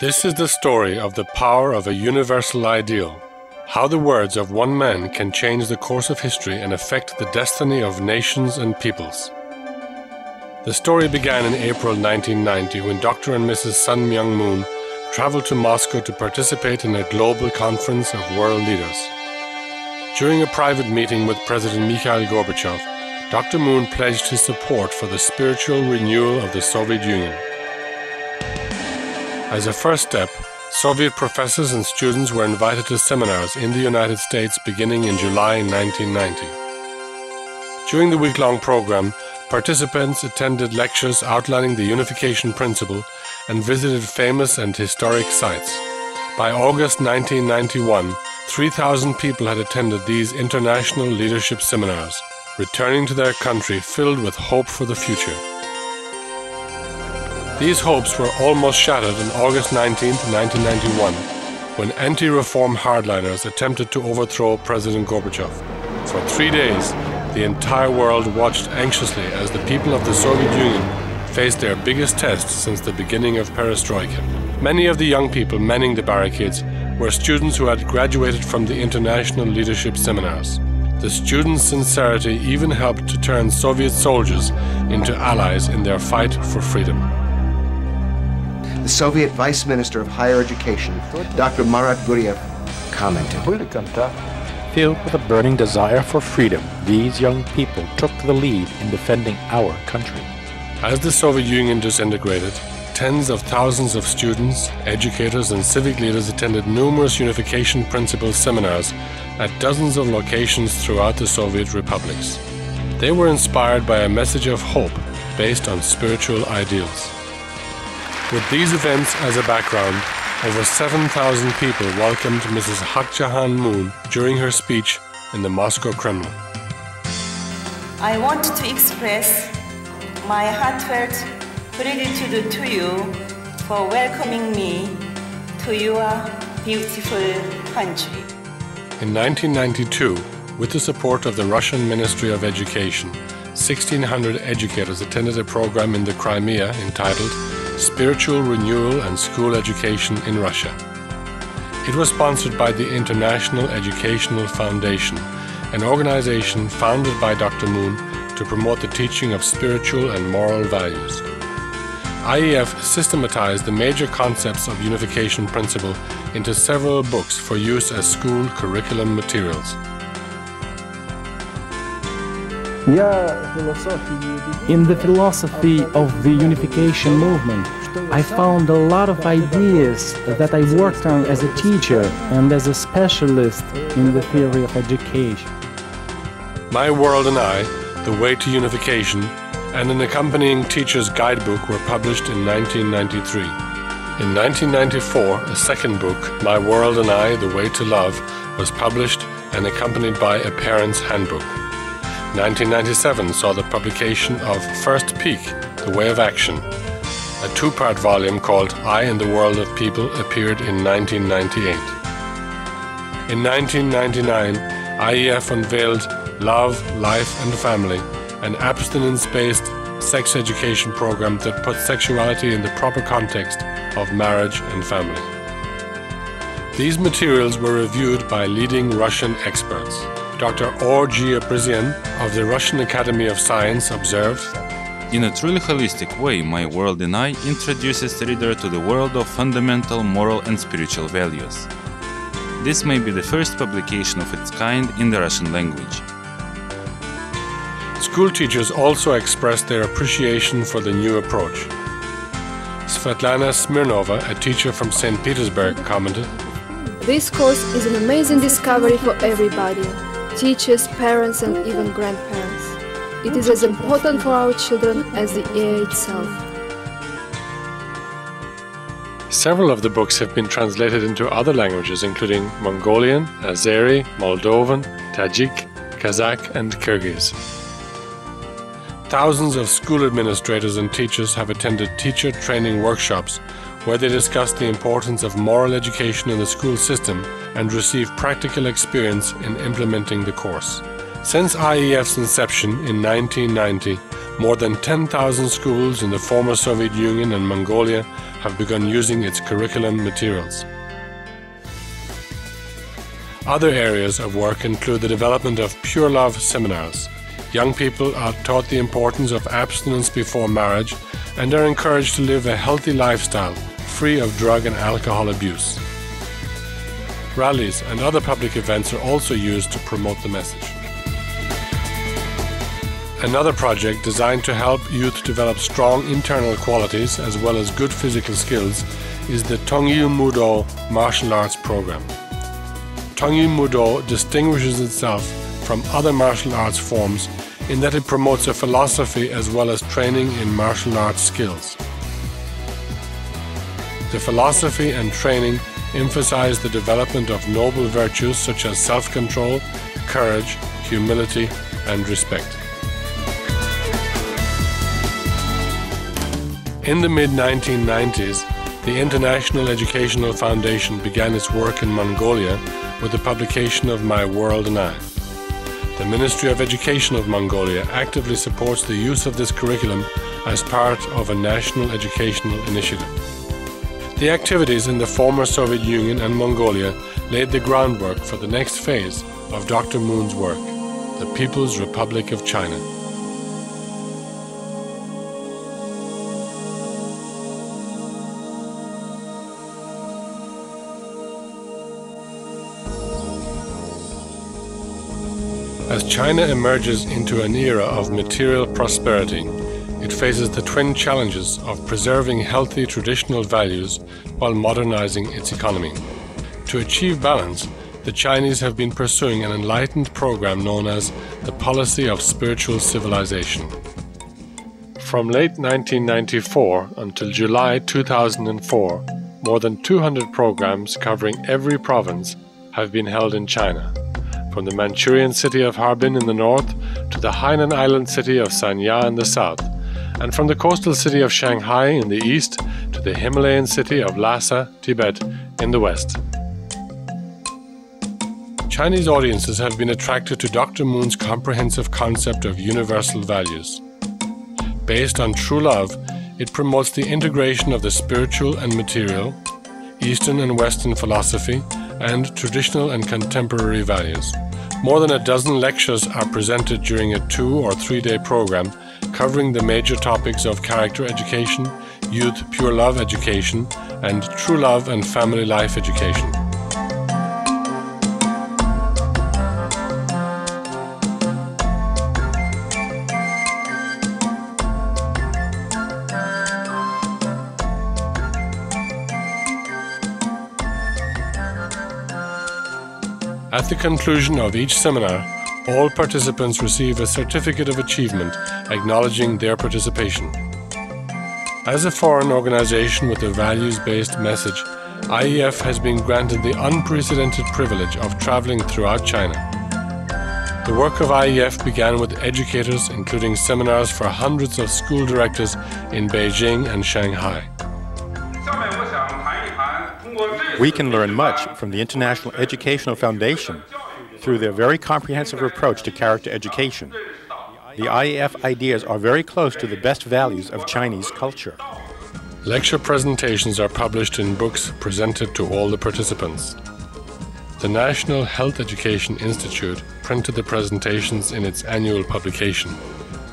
This is the story of the power of a universal ideal, how the words of one man can change the course of history and affect the destiny of nations and peoples. The story began in April 1990 when Dr. and Mrs. Sun Myung Moon traveled to Moscow to participate in a global conference of world leaders. During a private meeting with President Mikhail Gorbachev, Dr. Moon pledged his support for the spiritual renewal of the Soviet Union. As a first step, Soviet professors and students were invited to seminars in the United States beginning in July 1990. During the week-long program, participants attended lectures outlining the unification principle and visited famous and historic sites. By August 1991, 3,000 people had attended these international leadership seminars, returning to their country filled with hope for the future. These hopes were almost shattered on August 19, 1991, when anti-reform hardliners attempted to overthrow President Gorbachev. For 3 days, the entire world watched anxiously as the people of the Soviet Union faced their biggest test since the beginning of perestroika. Many of the young people manning the barricades were students who had graduated from the international leadership seminars. The students' sincerity even helped to turn Soviet soldiers into allies in their fight for freedom. The Soviet Vice Minister of Higher Education, Dr. Marat Guriev, commented. Filled with a burning desire for freedom, these young people took the lead in defending our country. As the Soviet Union disintegrated, tens of thousands of students, educators, and civic leaders attended numerous unification principles seminars at dozens of locations throughout the Soviet republics. They were inspired by a message of hope based on spiritual ideals. With these events as a background, over 7,000 people welcomed Mrs. Hak Jahan Moon during her speech in the Moscow Kremlin. I want to express my heartfelt gratitude to you for welcoming me to your beautiful country. In 1992, with the support of the Russian Ministry of Education, 1,600 educators attended a program in the Crimea entitled Spiritual Renewal and School Education in Russia. It was sponsored by the International Educational Foundation, an organization founded by Dr. Moon to promote the teaching of spiritual and moral values. IEF systematized the major concepts of unification principle into several books for use as school curriculum materials. In the philosophy of the unification movement, I found a lot of ideas that I worked on as a teacher and as a specialist in the theory of education. My World and I, The Way to Unification, and an accompanying teacher's guidebook were published in 1993. In 1994, a second book, My World and I, The Way to Love, was published and accompanied by a parent's handbook. 1997 saw the publication of First Peak, The Way of Action. A two-part volume called I and the World of People appeared in 1998. In 1999, IEF unveiled Love, Life and Family, an abstinence-based sex education program that puts sexuality in the proper context of marriage and family. These materials were reviewed by leading Russian experts. Dr. Orgy Abrisian of the Russian Academy of Science observed, "In a truly holistic way, My World and I introduces the reader to the world of fundamental moral and spiritual values. This may be the first publication of its kind in the Russian language." School teachers also expressed their appreciation for the new approach. Svetlana Smirnova, a teacher from St. Petersburg, commented, "This course is an amazing discovery for everybody, teachers, parents and even grandparents. It is as important for our children as the air itself." Several of the books have been translated into other languages including Mongolian, Azeri, Moldovan, Tajik, Kazakh and Kyrgyz. Thousands of school administrators and teachers have attended teacher training workshops where they discuss the importance of moral education in the school system and receive practical experience in implementing the course. Since IEF's inception in 1990, More than 10,000 schools in the former Soviet Union and Mongolia have begun using its curriculum materials. Other areas of work include the development of Pure Love seminars. Young people are taught the importance of abstinence before marriage and are encouraged to live a healthy lifestyle, free of drug and alcohol abuse. Rallies and other public events are also used to promote the message. Another project designed to help youth develop strong internal qualities as well as good physical skills is the Tongyu Mudo martial arts program. Tongyu Mudo distinguishes itself from other martial arts forms in that it promotes a philosophy as well as training in martial arts skills. The philosophy and training emphasize the development of noble virtues such as self-control, courage, humility, and respect. In the mid-1990s, the International Educational Foundation began its work in Mongolia with the publication of My World and I. The Ministry of Education of Mongolia actively supports the use of this curriculum as part of a national educational initiative. The activities in the former Soviet Union and Mongolia laid the groundwork for the next phase of Dr. Moon's work, the People's Republic of China. As China emerges into an era of material prosperity, it faces the twin challenges of preserving healthy traditional values while modernizing its economy. To achieve balance, the Chinese have been pursuing an enlightened program known as the Policy of Spiritual Civilization. From late 1994 until July 2004, more than 200 programs covering every province have been held in China, from the Manchurian city of Harbin in the north to the Hainan Island city of Sanya in the south, and from the coastal city of Shanghai in the east to the Himalayan city of Lhasa, Tibet in the west. Chinese audiences have been attracted to Dr. Moon's comprehensive concept of universal values. Based on true love, it promotes the integration of the spiritual and material, Eastern and Western philosophy, and traditional and contemporary values. More than a dozen lectures are presented during a 2- or 3-day program covering the major topics of character education, youth pure love education, and true love and family life education. At the conclusion of each seminar, all participants receive a certificate of achievement acknowledging their participation. As a foreign organization with a values-based message, IEF has been granted the unprecedented privilege of traveling throughout China. The work of IEF began with educators, including seminars for hundreds of school directors in Beijing and Shanghai. We can learn much from the International Educational Foundation through their very comprehensive approach to character education. The IEF ideas are very close to the best values of Chinese culture. Lecture presentations are published in books presented to all the participants. The National Health Education Institute printed the presentations in its annual publication.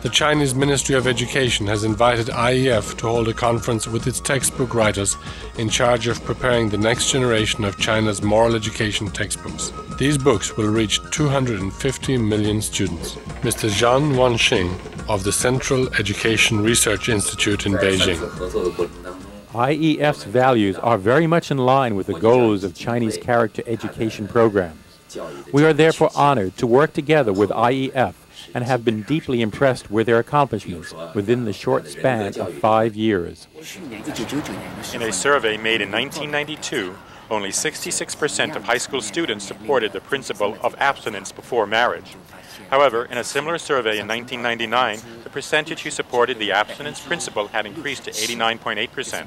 The Chinese Ministry of Education has invited IEF to hold a conference with its textbook writers in charge of preparing the next generation of China's moral education textbooks. These books will reach 250 million students. Mr. Zhang Wanxing of the Central Education Research Institute in Beijing. IEF's values are very much in line with the goals of Chinese character education programs. We are therefore honored to work together with IEF and have been deeply impressed with their accomplishments within the short span of 5 years. In a survey made in 1992, only 66% of high school students supported the principle of abstinence before marriage. However, in a similar survey in 1999, the percentage who supported the abstinence principle had increased to 89.8%.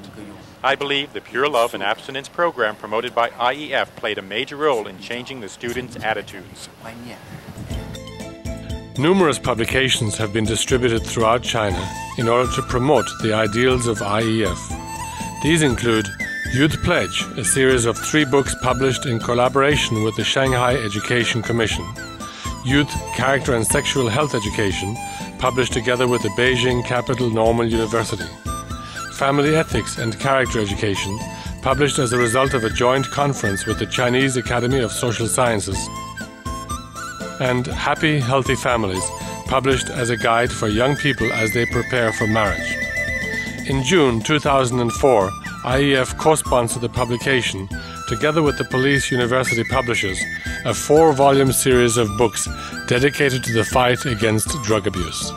I believe the Pure Love and Abstinence program promoted by IEF played a major role in changing the students' attitudes. Numerous publications have been distributed throughout China in order to promote the ideals of IEF. These include Youth Pledge, a series of 3 books published in collaboration with the Shanghai Education Commission; Youth Character and Sexual Health Education, published together with the Beijing Capital Normal University; Family Ethics and Character Education, published as a result of a joint conference with the Chinese Academy of Social Sciences; and Happy Healthy Families, published as a guide for young people as they prepare for marriage. In June 2004, IEF co-sponsored the publication, together with the Police University Publishers, a 4-volume series of books dedicated to the fight against drug abuse.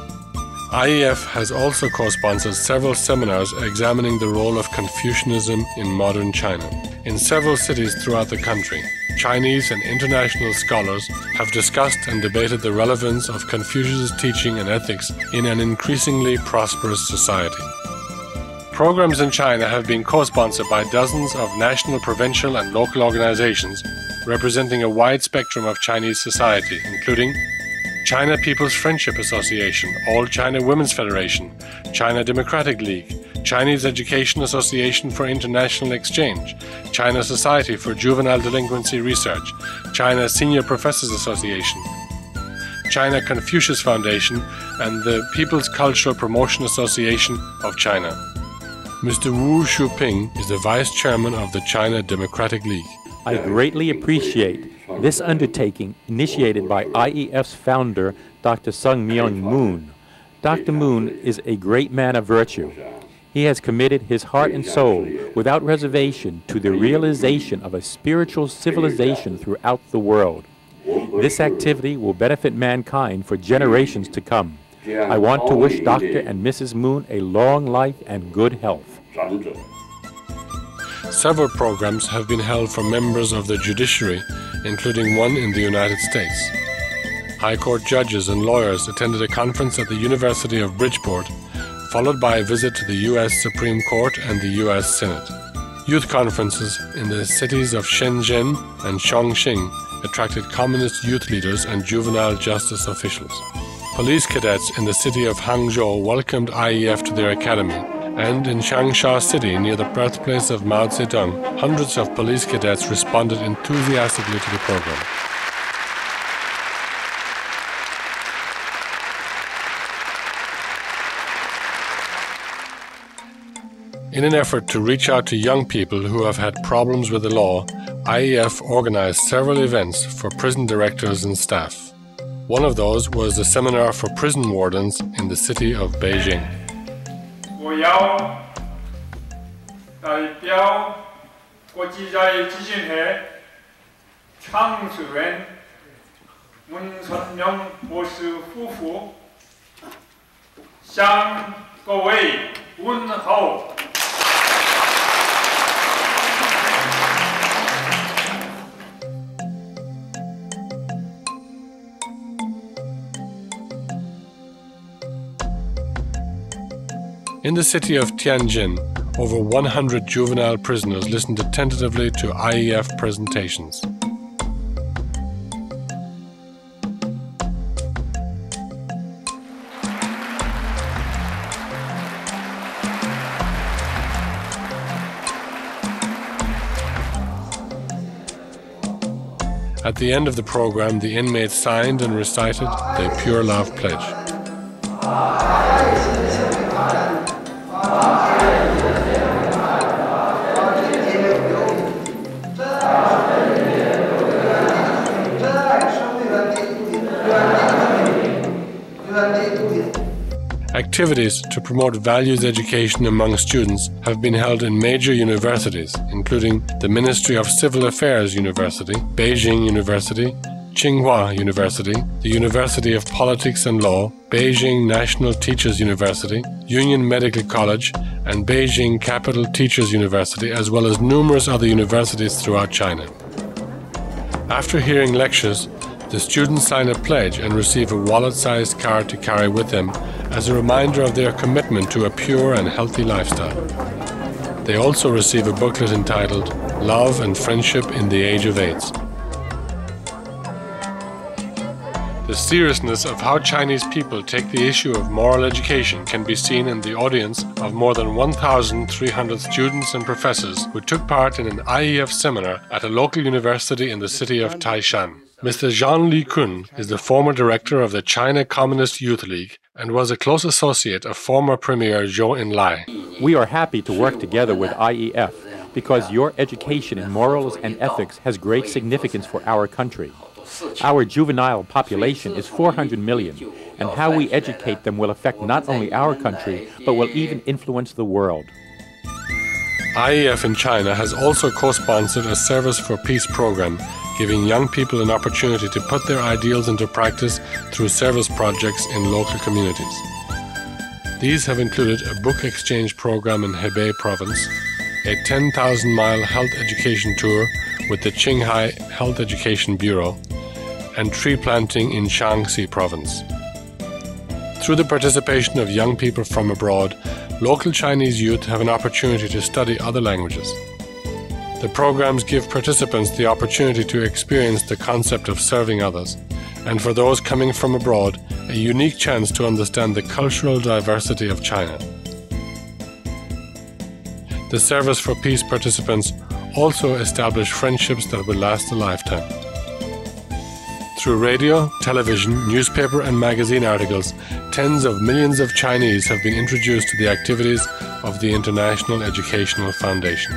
IEF has also co-sponsored several seminars examining the role of Confucianism in modern China. In several cities throughout the country, Chinese and international scholars have discussed and debated the relevance of Confucius' teaching and ethics in an increasingly prosperous society. Programs in China have been co-sponsored by dozens of national, provincial and local organizations representing a wide spectrum of Chinese society, including China People's Friendship Association, All China Women's Federation, China Democratic League, Chinese Education Association for International Exchange, China Society for Juvenile Delinquency Research, China Senior Professors Association, China Confucius Foundation, and the People's Cultural Promotion Association of China. Mr. Wu Shuping is the Vice Chairman of the China Democratic League. I greatly appreciate this undertaking initiated by IEF's founder, Dr. Sung Myung Moon. Dr. Moon is a great man of virtue. He has committed his heart and soul without reservation to the realization of a spiritual civilization throughout the world. This activity will benefit mankind for generations to come. I want to wish Dr. and Mrs. Moon a long life and good health. Several programs have been held for members of the judiciary, including one in the United States. High Court judges and lawyers attended a conference at the University of Bridgeport, followed by a visit to the U.S. Supreme Court and the U.S. Senate. Youth conferences in the cities of Shenzhen and Chongqing attracted communist youth leaders and juvenile justice officials. Police cadets in the city of Hangzhou welcomed IEF to their academy, and in Changsha City, near the birthplace of Mao Zedong, hundreds of police cadets responded enthusiastically to the program. In an effort to reach out to young people who have had problems with the law, IEF organized several events for prison directors and staff. One of those was the seminar for prison wardens in the city of Beijing. 我要代表国际在基金会创始人文春明博士夫妇向各位问候。 In the city of Tianjin, over 100 juvenile prisoners listened attentively to IEF presentations. At the end of the program, the inmates signed and recited the Pure Love Pledge. Activities to promote values education among students have been held in major universities, including the Ministry of Civil Affairs University, Beijing University, Tsinghua University, the University of Politics and Law, Beijing National Teachers University, Union Medical College, and Beijing Capital Teachers University, as well as numerous other universities throughout China. After hearing lectures, the students sign a pledge and receive a wallet-sized card to carry with them as a reminder of their commitment to a pure and healthy lifestyle. They also receive a booklet entitled Love and Friendship in the Age of AIDS. The The seriousness of how Chinese people take the issue of moral education can be seen in the audience of more than 1,300 students and professors who took part in an IEF seminar at a local university in the city of Taishan. Mr. Zhang Likun is the former director of the China Communist Youth League and was a close associate of former Premier Zhou Enlai. We are happy to work together with IEF because your education in morals and ethics has great significance for our country. Our juvenile population is 400 million, and how we educate them will affect not only our country, but will even influence the world. IEF in China has also co-sponsored a Service for Peace program, giving young people an opportunity to put their ideals into practice through service projects in local communities. These have included a book exchange program in Hebei province, a 10,000-mile health education tour with the Qinghai Health Education Bureau, and tree planting in Shaanxi province. Through the participation of young people from abroad, local Chinese youth have an opportunity to study other languages. The programs give participants the opportunity to experience the concept of serving others, and for those coming from abroad, a unique chance to understand the cultural diversity of China. The Service for Peace participants also establish friendships that will last a lifetime. Through radio, television, newspaper and magazine articles, tens of millions of Chinese have been introduced to the activities of the International Educational Foundation.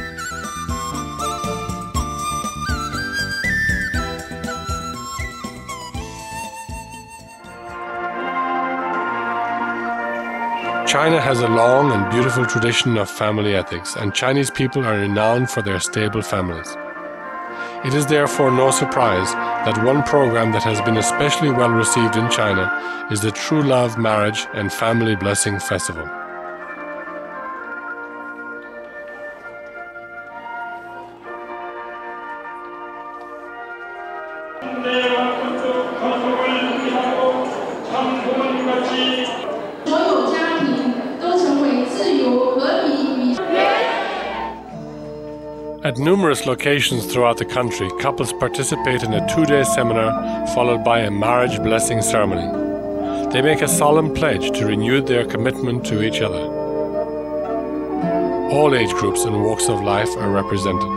China has a long and beautiful tradition of family ethics, and Chinese people are renowned for their stable families. It is therefore no surprise that one program that has been especially well received in China is the True Love Marriage and Family Blessing Festival. At numerous locations throughout the country, couples participate in a 2-day seminar followed by a marriage blessing ceremony. They make a solemn pledge to renew their commitment to each other. All age groups and walks of life are represented.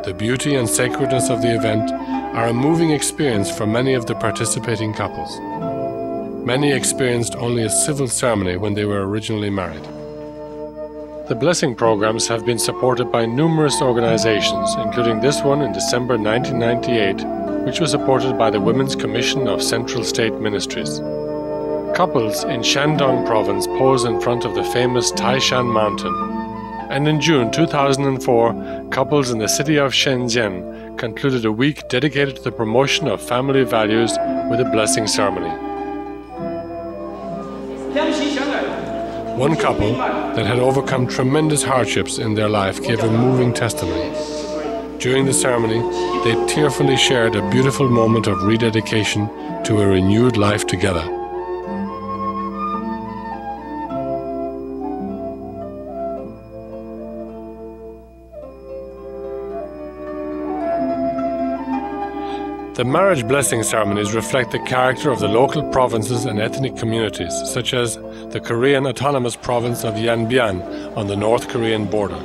The beauty and sacredness of the event are a moving experience for many of the participating couples. Many experienced only a civil ceremony when they were originally married. The blessing programs have been supported by numerous organizations, including this one in December 1998, which was supported by the Women's Commission of Central State Ministries. Couples in Shandong province pose in front of the famous Taishan mountain. And in June 2004, couples in the city of Shenzhen concluded a week dedicated to the promotion of family values with a blessing ceremony. One couple that had overcome tremendous hardships in their life gave a moving testimony. During the ceremony, they tearfully shared a beautiful moment of rededication to a renewed life together. The marriage blessing ceremonies reflect the character of the local provinces and ethnic communities, such as the Korean autonomous province of Yanbian on the North Korean border.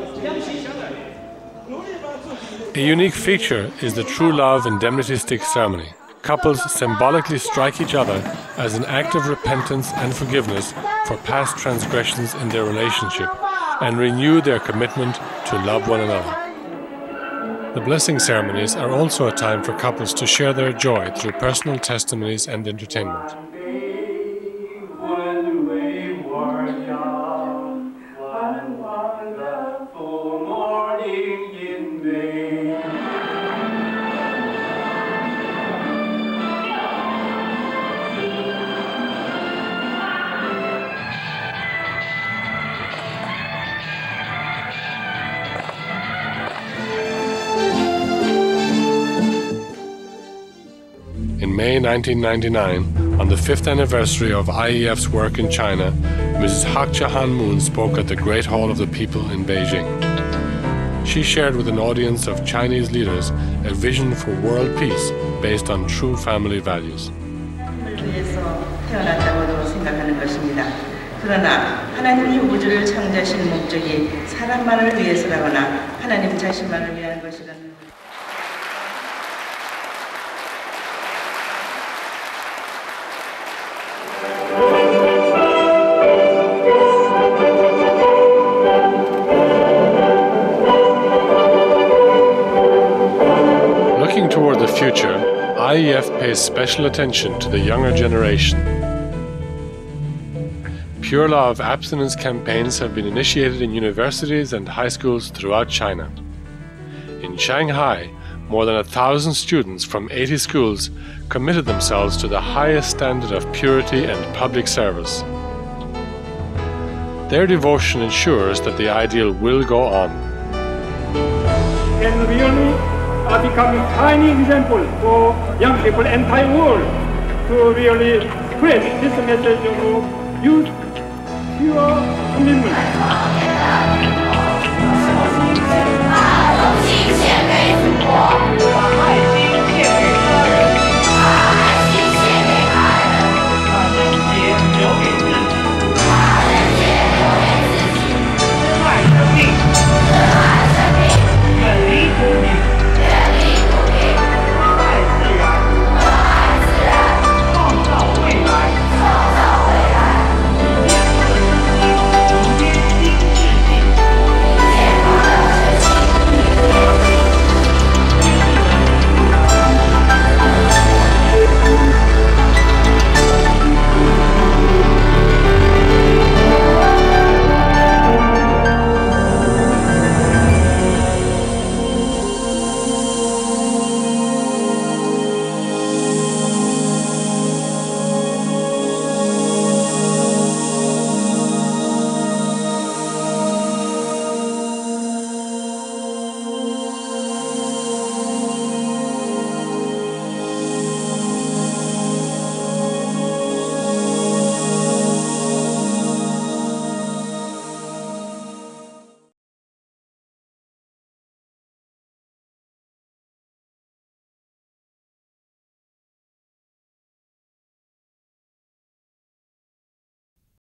A unique feature is the True Love Indemnity Stick ceremony. Couples symbolically strike each other as an act of repentance and forgiveness for past transgressions in their relationship and renew their commitment to love one another. The blessing ceremonies are also a time for couples to share their joy through personal testimonies and entertainment. In May 1999, on the 5th anniversary of IEF's work in China, Mrs. Hak Ja Han Moon spoke at the Great Hall of the People in Beijing. she shared with an audience of Chinese leaders a vision for world peace based on true family values. 태어났다고도 생각하는 것입니다. 그러나 하나님이 우주를 창조하신 목적이 사람만을 위해서라거나 하나님 자신만을 위한 것이라는 Looking toward the future, IEF pays special attention to the younger generation. Pure Law of Abstinence campaigns have been initiated in universities and high schools throughout China. In Shanghai, more than 1,000 students from 80 schools committed themselves to the highest standard of purity and public service. Their devotion ensures that the ideal will go on. And really are becoming tiny example for young people, entire world, to really spread this message of youth, pure commitment.